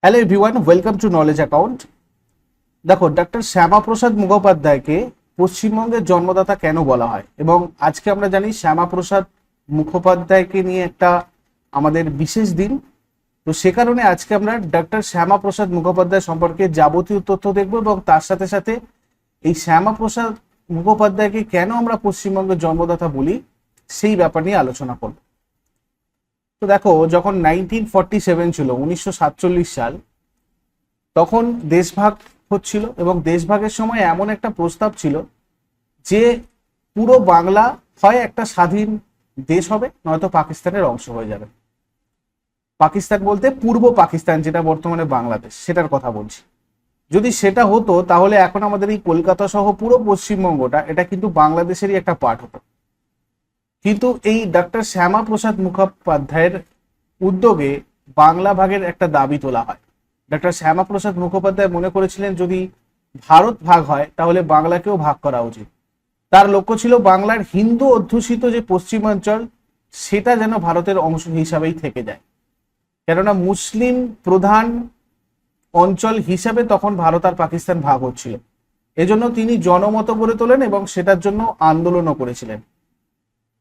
Hello everyone, welcome to knowledge account. দেখো, doctor Shyamaprasad মুখোপাধ্যায়কে পশ্চিমবঙ্গের জন্মদাতা কেন বলা হয়, এবং আজকে আমরা জানি শ্যামাপ্রসাদ মুখোপাধ্যায়কে নিয়ে একটা আমাদের বিশেষ দিন। তো সে কারণে আজকে আমরা ডক্টর শ্যামাপ্রসাদ মুখোপাধ্যায় সম্পর্কে যাবতীয় তথ্য দেখব, এবং তার সাথে সাথে এই শ্যামাপ্রসাদ মুখোপাধ্যায়কে কেন আমরা পশ্চিমবঙ্গের জন্মদাতা বলি সেই ব্যাপার নিয়ে আলোচনা করব। তো দেখো, যখন 1947 ছিল, 1947 সাল, তখন দেশভাগ হচ্ছিল, এবং দেশভাগের সময় এমন একটা প্রস্তাব ছিল যে পুরো বাংলা হয় একটা স্বাধীন দেশ হবে, নয়তো পাকিস্তানের অংশ হয়ে যাবে। পাকিস্তান বলতে পূর্ব পাকিস্তান, যেটা বর্তমানে বাংলাদেশ, সেটার কথা বলছি। যদি সেটা হতো তাহলে এখন আমাদের এই কলকাতা সহ পুরো পশ্চিমবঙ্গটা এটা কিন্তু বাংলাদেশেরই একটা পার্ট হতো। কিন্তু এই ডক্টর শ্যামাপ্রসাদ মুখোপাধ্যায়ের উদ্যোগে বাংলা ভাগের একটা দাবি তোলা হয়। ডক্টর শ্যামাপ্রসাদ মুখোপাধ্যায় মনে করেছিলেন যদি ভারত ভাগ হয় তাহলে বাংলাকেও ভাগ করা উচিত। তার লক্ষ্য ছিল বাংলার হিন্দু অধ্যুষিত যে পশ্চিমাঞ্চল সেটা যেন ভারতের অংশ হিসাবেই থেকে যায়, কেননা মুসলিম প্রধান অঞ্চল হিসাবে তখন ভারত আর পাকিস্তান ভাগ হচ্ছিল। এজন্য তিনি জনমত গড়ে তোলেন এবং সেটার জন্য আন্দোলনও করেছিলেন।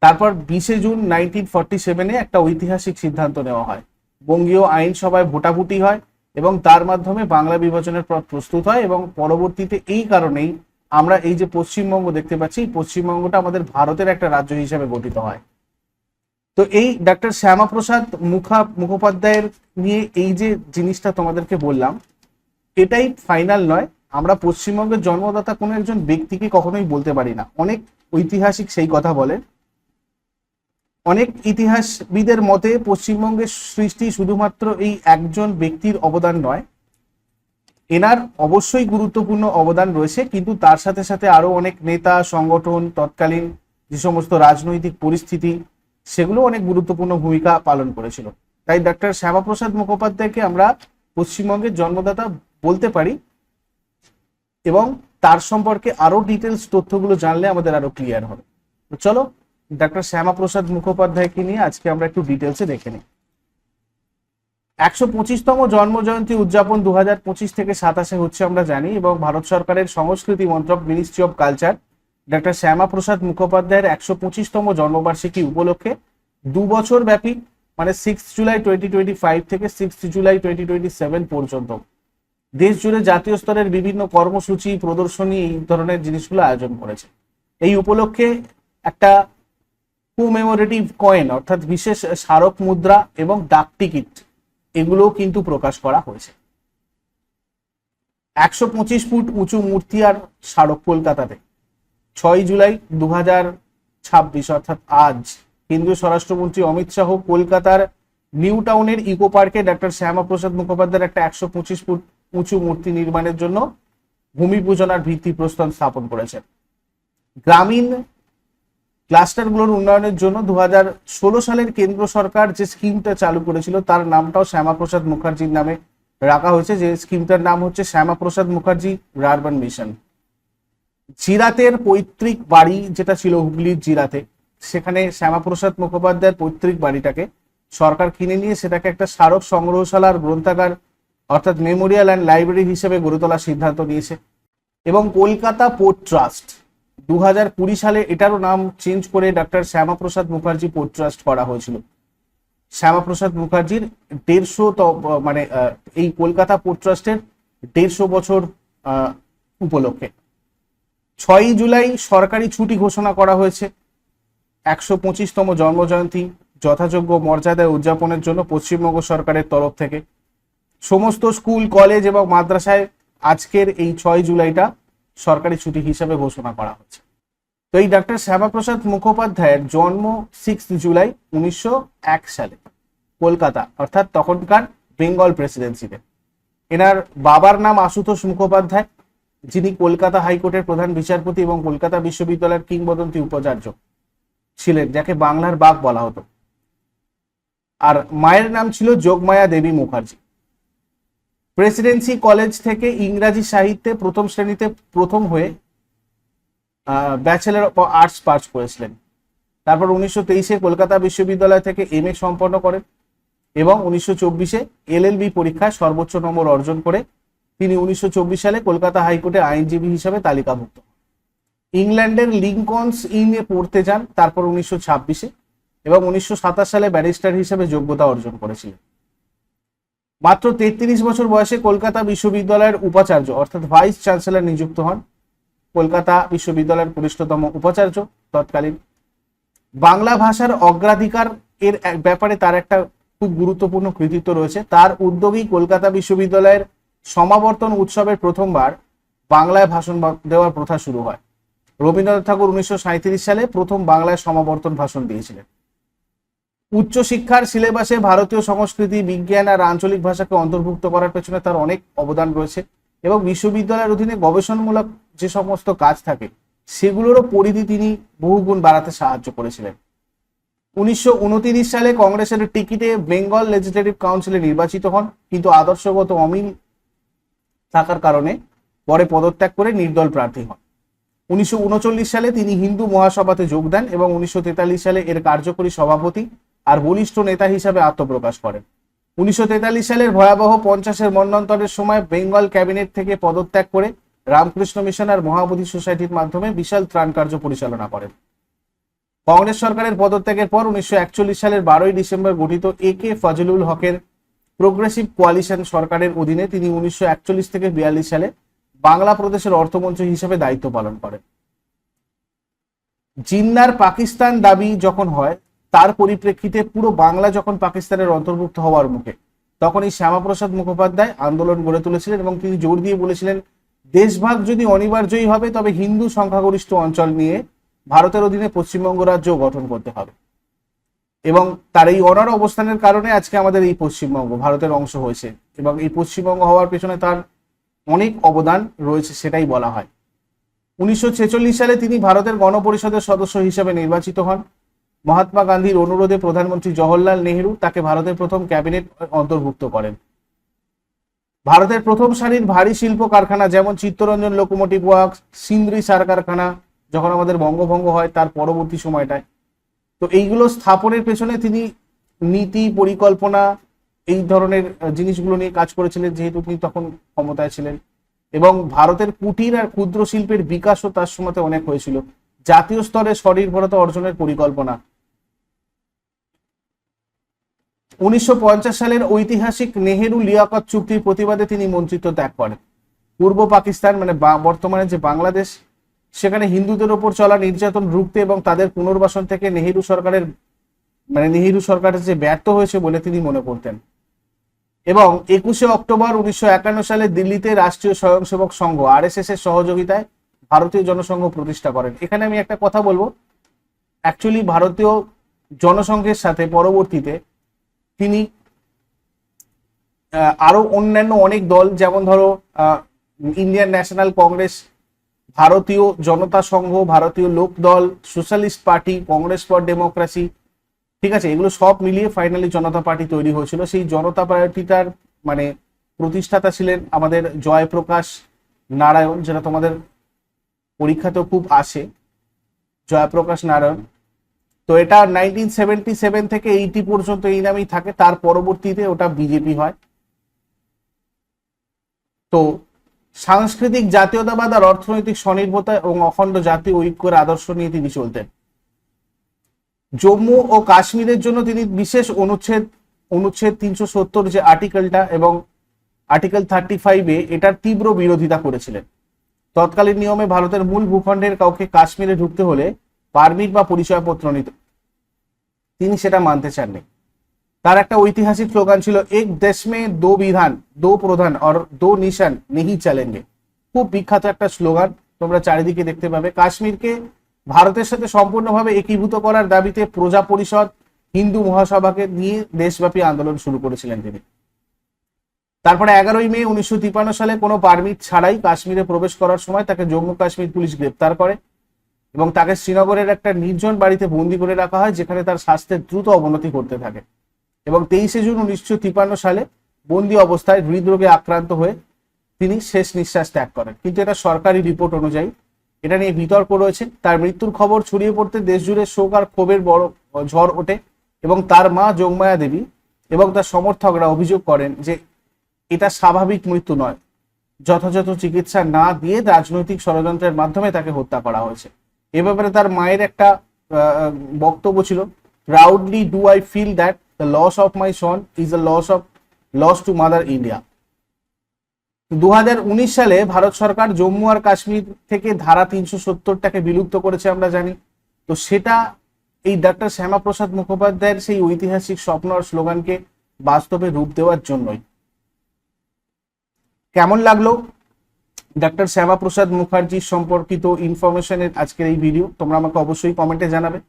তারপর 20 জুন 1947-এ একটা ঐতিহাসিক সিদ্ধান্ত নেওয়া হয়। বঙ্গীয় আইনসভায় ভোটাভুটি হয় এবং তার মাধ্যমে বাংলা বিভাজনের পথ প্রস্তুত হয়, এবং পরবর্তীতে এই কারণেই আমরা এই যে পশ্চিমবঙ্গ দেখতে পাচ্ছি, পশ্চিমবঙ্গটা আমাদের ভারতের একটা রাজ্য হিসেবে গঠিত হয়। তো এই ডক্টর শ্যামাপ্রসাদ মুখোপাধ্যায়ের নিয়ে এই যে জিনিসটা তোমাদেরকে বললাম, এটাই ফাইনাল নয়। আমরা পশ্চিমবঙ্গের জন্মদাতা কোনো একজন ব্যক্তিকে কখনোই বলতে পারি না। অনেক ঐতিহাসিক সেই কথা বলেন। অনেক ইতিহাসবিদের মতে পশ্চিমবঙ্গের সৃষ্টি শুধুমাত্র এই একজন ব্যক্তির অবদান নয়, এনার অবশ্যই গুরুত্বপূর্ণ অবদান রয়েছে, কিন্তু তার সাথে সাথে আরো অনেক নেতা, সংগঠন, তৎকালীন যে সমস্ত রাজনৈতিক পরিস্থিতি, সেগুলো অনেক গুরুত্বপূর্ণ ভূমিকা পালন করেছিল। তাই ডক্টর শ্যামাপ্রসাদ মুখোপাধ্যায়কে আমরা পশ্চিমবঙ্গের জন্মদাতা বলতে পারি, এবং তার সম্পর্কে আরো ডিটেলস তথ্যগুলো জানলে আমাদের আরো ক্লিয়ার হবে। তো চলো, ডক্টর শ্যামাপ্রসাদ মুখোপাধ্যায়কে নিয়ে আজকে আমরা একটু ডিটেলসে দেখে নিই। 125তম জন্মজয়ন্তী উদযাপন 2025 থেকে 27 হচ্ছে আমরা জানি, এবং ভারত সরকারের সংস্কৃতি মন্ত্রক, ministry of culture, doctor Shyamaprasad মুখোপাধ্যায়ের 125তম জন্মবার্ষিকী উপলক্ষে 2 বছর ব্যাপী, মানে 6 জুলাই 2025 থেকে 6 জুলাই 2027 পর্যন্ত দেশ জুড়ে জাতীয় স্তরের বিভিন্ন কর্মসূচি, প্রদর্শনী, এই ধরনের জিনিসগুলো আয়োজন করেছে। এই উপলক্ষে একটা কমেমোরেটিভ কয়েন, অর্থাৎ বিশেষ স্মারক মুদ্রা এবং ডাক টিকিট, এগুলো কিন্তু প্রকাশ করা হয়েছে। 125 ফুট উঁচু মূর্তি আর স্মারক কলকাতাতে 6 জুলাই 2026, অর্থাৎ আজ, কেন্দ্রীয় স্বরাষ্ট্রমন্ত্রী অমিত শাহ কলকাতার নিউ টাউনের ইকো পার্কে ডক্টর শ্যামাপ্রসাদ মুখোপাধ্যায়ের একটা 125 ফুট উঁচু মূর্তি নির্মাণের জন্য ভূমি পূজন আর ভিত্তিপ্রস্তর স্থাপন করেছেন। গ্রামীণ ক্লাস্টারগুলোর উন্নয়নের জন্য 2016 সালের কেন্দ্র সরকার যে স্কিমটা চালু করেছিল তার নামটাও শ্যামাপ্রসাদ মুখার্জির নামে রাখা হয়েছে, যে স্কিমটার নাম হচ্ছে শ্যামাপ্রসাদ মুখার্জি রারবান মিশন। জিরাতের পৈতৃক বাড়ি যেটা ছিল হুগলির জিরাতে, সেখানে শ্যামাপ্রসাদ মুখোপাধ্যায়ের পৈতৃক বাড়িটাকে সরকার কিনে নিয়ে সেটাকে একটা স্মারক সংগ্রহশালা আর গ্রন্থাগার, অর্থাৎ মেমোরিয়াল অ্যান্ড লাইব্রেরি হিসেবে গড়ে তোলার সিদ্ধান্ত নিয়েছে। এবং কলকাতা পোর্ট ট্রাস্ট 2020 সালে এটারও নাম চেঞ্জ করে doctor Shyamaprasad Mukherjee port trust করা হয়েছিল। শ্যামাপ্রসাদ মুখার্জির 150, মানে এই কলকাতা পোর্ট ট্রাস্টের 150 বছর উপলক্ষে 6 জুলাই সরকারি ছুটি ঘোষণা করা হয়েছে। 125তম জন্মজয়ন্তী যথাযোগ্য মর্যাদায় উদযাপনের জন্য পশ্চিমবঙ্গ সরকারের তরফ থেকে সমস্ত স্কুল, কলেজ এবং মাদ্রাসায় আজকের এই 6 জুলাইটা সরকারি ছুটি হিসেবে ঘোষণা করা হচ্ছে। তো এই ডক্টর শ্যামাপ্রসাদ মুখোপাধ্যায়ের জন্ম 6 জুলাই 1901 সালে কলকাতা, অর্থাৎ তখনকার বেঙ্গল প্রেসিডেন্সিতে। এনার বাবার নাম আশুতোষ মুখোপাধ্যায়, যিনি কলকাতা হাইকোর্টের প্রধান বিচারপতি এবং কলকাতা বিশ্ববিদ্যালয়ের কিংবদন্তি উপাচার্য ছিলেন, যাকে বাংলার বাঘ বলা হতো। আর মায়ের নাম ছিল যোগমায়া দেবী মুখার্জি। প্রেসিডেন্সি কলেজ থেকে ইংরাজি সাহিত্যে প্রথম শ্রেণীতে প্রথম হয়ে ব্যাচেলর অফ আর্টস পাস করেছিলেন। তারপর 1923-এ কলকাতা বিশ্ববিদ্যালয় থেকে MA সম্পন্ন করেন। এবং 1924-এ এলএলবি পরীক্ষায় সর্বোচ্চ নম্বর অর্জন করে তিনি 1924 সালে কলকাতা হাইকোর্টে আইনজীবী হিসাবে তালিকাভুক্ত। ইংল্যান্ডের লিঙ্কনস ইনে পড়তে যান তারপর 1926-এ, এবং 1927 সালে ব্যারিস্টার হিসেবে যোগ্যতা অর্জন করেছিলেন। মাত্র 33 বছর বয়সে কলকাতা বিশ্ববিদ্যালয়ের উপাচার্য অর্থাৎ ভাইস চ্যান্সেলর নিযুক্ত হন। কলকাতা বিশ্ববিদ্যালয়ের কনিষ্ঠতম উপাচার্য তৎকালীন। বাংলা ভাষার অগ্রাধিকার এর ব্যাপারে তার একটা খুব গুরুত্বপূর্ণ কৃতিত্ব রয়েছে। তার উদ্যোগেই কলকাতা বিশ্ববিদ্যালয়ের সমাবর্তন উৎসবের প্রথমবার বাংলায় ভাষণ দেওয়ার প্রথা শুরু হয়। রবীন্দ্রনাথ ঠাকুর 1937 সালে প্রথম বাংলায় সমাবর্তন ভাষণ দিয়েছিলেন। উচ্চশিক্ষার সিলেবাসে ভারতীয় সংস্কৃতি, বিজ্ঞান আর আঞ্চলিক ভাষাকে অন্তর্ভুক্ত করার পেছনে তার অনেক অবদান রয়েছে, এবং বিশ্ববিদ্যালয়ের অধীনে গবেষণামূলক যে সমস্ত কাজ থাকে সেগুলোরও পরিধি তিনি বহুগুণ বাড়াতে সাহায্য করেছিলেন। 1929 সালে কংগ্রেসের টিকিটে বেঙ্গল লেজিসলেটিভ কাউন্সিলে নির্বাচিত হন, কিন্তু আদর্শগত অমিল থাকার কারণে পরে পদত্যাগ করে নির্দল প্রার্থী হন। 1939 সালে তিনি হিন্দু মহাসভাতে যোগ দেন এবং 1943 সালে এর কার্যকরী সভাপতি আর বলিষ্ঠ নেতা হিসাবে আত্মপ্রকাশ করেন। 1943 সালের ভয়াবহ 50-এর মন্বন্তরের সময় বেঙ্গল ক্যাবিনেট থেকে পদত্যাগ করে রামকৃষ্ণ মিশন আর মহাবোধি সোসাইটির মাধ্যমে বিশাল ত্রাণ কার্য পরিচালনা করেন। কংগ্রেস সরকারের পদত্যাগের পর 1941 সালের 12ই ডিসেম্বর গঠিত একে ফজলুল হকের প্রোগ্রেসিভ কোয়ালিশন সরকারের অধীনে তিনি 1941 থেকে 42 সালে বাংলা প্রদেশের অর্থমন্ত্রী হিসেবে দায়িত্ব পালন করেন। জিন্নার পাকিস্তান দাবি যখন হয় তার পরিপ্রেক্ষিতে পুরো বাংলা যখন পাকিস্তানের অন্তর্ভুক্ত হওয়ার মুখে, তখন এই শ্যামাপ্রসাদ মুখোপাধ্যায় আন্দোলন গড়ে তুলেছিলেন এবং তিনি জোর দিয়ে বলেছিলেন দেশভাগ যদি অনিবার্যই হবে তবে হিন্দু সংখ্যাগরিষ্ঠ অঞ্চল নিয়ে ভারতের অধীনে পশ্চিমবঙ্গ রাজ্য গঠন করতে হবে, এবং তার এই অনড় অবস্থানের কারণে আজকে আমাদের এই পশ্চিমবঙ্গ ভারতের অংশ হয়েছে, এবং এই পশ্চিমবঙ্গ হওয়ার পেছনে তার অনেক অবদান রয়েছে সেটাই বলা হয়। 1946 সালে তিনি ভারতের গণপরিষদের সদস্য হিসেবে নির্বাচিত হন। মহাত্মা গান্ধীর অনুরোধে প্রধানমন্ত্রী জওহরলাল নেহেরু তাকে ভারতের প্রথম ক্যাবিনেট অন্তর্ভুক্ত করেন। ভারতের প্রথম সারির ভারী শিল্প কারখানা যেমন চিত্তরঞ্জন লোকোমোটিভ ওয়ার্কস, সিন্দ্রি সার কারখানা যখন আমাদের বঙ্গভঙ্গ হয় তার পরবর্তী সময়টায়, তো এইগুলো স্থাপনের পেছনে তিনি নীতি পরিকল্পনা এই ধরনের জিনিসগুলো নিয়ে কাজ করেছিলেন, যেহেতু তিনি তখন ক্ষমতায় ছিলেন, এবং ভারতের কুটির আর ক্ষুদ্র শিল্পের বিকাশও তার সময়তে অনেক হয়েছিল। জাতীয় স্তরে স্বনির্ভরতা অর্জনের পরিকল্পনা। 1950 সালের ঐতিহাসিক নেহেরু লিয়াকত চুক্তির প্রতিবাদে তিনি মন্ত্রিত্ব ত্যাগ করেন। পূর্ব পাকিস্তান মানে বর্তমানে যে বাংলাদেশ, সেখানে হিন্দুদের ওপর চলা নির্যাতন রুখতে এবং তাদের পুনর্বাসন থেকে নেহেরু সরকারের যে ব্যর্থ হয়েছে বলে তিনি মনে করতেন। এবং 21শে অক্টোবর 1951 সালে দিল্লিতে রাষ্ট্রীয় স্বয়ংসেবক সংঘ আরএসএস এর সহযোগিতায় ভারতীয় জনসংঘ প্রতিষ্ঠা করেন। এখানে আমি একটা কথা বলবো, অ্যাকচুয়ালি ভারতীয় জনসংঘের সাথে পরবর্তীতে তিনি আরো অন্যান্য অনেক দল, যেমন ধরো ইন্ডিয়ান ন্যাশনাল কংগ্রেস, ভারতীয় জনতা সংঘ, ভারতীয় লোক দল, socialist party, Congress for democracy, ঠিক আছে, এগুলো সব মিলিয়ে ফাইনালি জনতা পার্টি তৈরি হয়েছিল। সেই জনতা পার্টিটার মানে প্রতিষ্ঠাতা ছিলেন আমাদের জয়প্রকাশ নারায়ণ, যেটা তোমাদের পরীক্ষাতেও খুব আসে, জয়প্রকাশ নারায়ণ। তো এটা 1977 থেকে 80 পর্যন্ত এই নামেই থাকে, তার পরবর্তীতে ওটা বিজেপি হয়। তো সাংস্কৃতিক জাতীয়তাবাদ আর অর্থনৈতিক স্বনির্ভরতা এবং অখণ্ড জাতীয় ঐক্যের আদর্শ নিয়ে তিনি চলতেন। জম্মু ও কাশ্মীরের জন্য তিনি বিশেষ অনুচ্ছেদ 370 যে আর্টিকেলটা এবং আর্টিকেল 35-এ এটার তীব্র বিরোধিতা করেছিলেন। তৎকালীন নিয়মে ভারতের মূল ভূখণ্ডের কাউকে কাশ্মীরে ঢুকতে হলে পারমিট বা পরিচয়পত্র নিত, তিনি সেটা মানতে চাননি। তার একটা ঐতিহাসিক স্লোগান ছিল এক দেশ মে দো বিধান দো প্রধান আর দো নিশান নেহি চলেঙ্গে, খুব বিখ্যাত একটা স্লোগান, তোমরা চারিদিকে দেখতে পাবে। কাশ্মীরকে ভারতের সাথে সম্পূর্ণভাবে একীভূত করার দাবিতে প্রজা পরিষদ, হিন্দু মহাসভাকে নিয়ে দেশব্যাপী আন্দোলন শুরু করেছিলেন তিনি। তারপরে 11ই মে 1953 সালে কোনো পারমিট ছাড়াই কাশ্মীরে প্রবেশ করার সময় তাকে জম্মু কাশ্মীর পুলিশ গ্রেপ্তার করে এবং তাকে শ্রীনগরের একটা নির্জন বাড়িতে বন্দি করে রাখা হয়, যেখানে তার স্বাস্থ্যের দ্রুত অবনতি করতে থাকে। এবং 23শে জুন 1953 সালে বন্দি অবস্থায় হৃদরোগে আক্রান্ত হয়ে তিনি শেষ নিঃশ্বাস ত্যাগ করেন। কিন্তু এটা সরকারি রিপোর্ট অনুযায়ী, এটা নিয়ে বিতর্ক রয়েছে। তার মৃত্যুর খবর ছড়িয়ে পড়তে দেশ জুড়ে শোক আর ক্ষোভের বড় ঝড় ওঠে এবং তার মা যোগমায়া দেবী এবং তার সমর্থকরা অভিযোগ করেন যে এটা স্বাভাবিক মৃত্যু নয়, যথাযথ চিকিৎসা না দিয়ে রাজনৈতিক ষড়যন্ত্রের মাধ্যমে তাকে হত্যা করা হয়েছে। এ ব্যাপারে তার মায়ের একটা বক্তব্য ছিল, proudly do I feel that the loss of my son is a loss to mother India. 2019 সালে ভারত সরকার জম্মু আর কাশ্মীর থেকে ধারা 370টাকে বিলুপ্ত করেছে আমরা জানি। তো সেটা এই ডাক্তার শ্যামাপ্রসাদ মুখোপাধ্যায়ের সেই ঐতিহাসিক স্বপ্ন আর স্লোগানকে বাস্তবে রূপ দেওয়ার জন্যই। কেমন লাগলো ডাক্তার শ্যামাপ্রসাদ মুখার্জি সম্পর্কিত ইনফরমেশনের আজকের এই ভিডিও, তোমরা আমাকে অবশ্যই কমেন্টে জানাবে।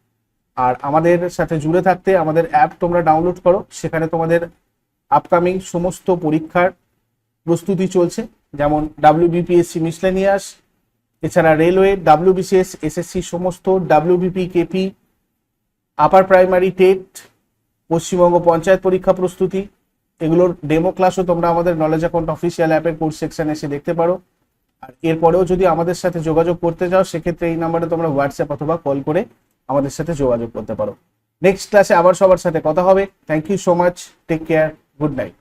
আর আমাদের সাথে জুড়ে থাকতে আমাদের অ্যাপ তোমরা ডাউনলোড করো, সেখানে তোমাদের আপকামিং সমস্ত পরীক্ষার প্রস্তুতি চলছে, যেমন WBPSC মিসলেনিয়াস, এছাড়া রেলওয়ে, WBCS, SSC সমস্ত, WBP, KP, upper primary, TET, Paschimbanga panchayat পরীক্ষা প্রস্তুতি, এগুলোর ডেমো ক্লাসও তোমরা আমাদের নলেজ অ্যাকাউন্ট অফিসিয়াল অ্যাপের কোর্স সেকশনে এসে দেখতে পারো। আর এরপরেও যদি আমাদের সাথে যোগাযোগ করতে চাও, সেক্ষেত্রে এই নাম্বারে তোমরা হোয়াটসঅ্যাপ অথবা কল করে আমাদের সাথে যোগাযোগ করতে পারো। নেক্সট ক্লাসে আবার সবার সাথে কথা হবে। Thank you so much, take care, good night.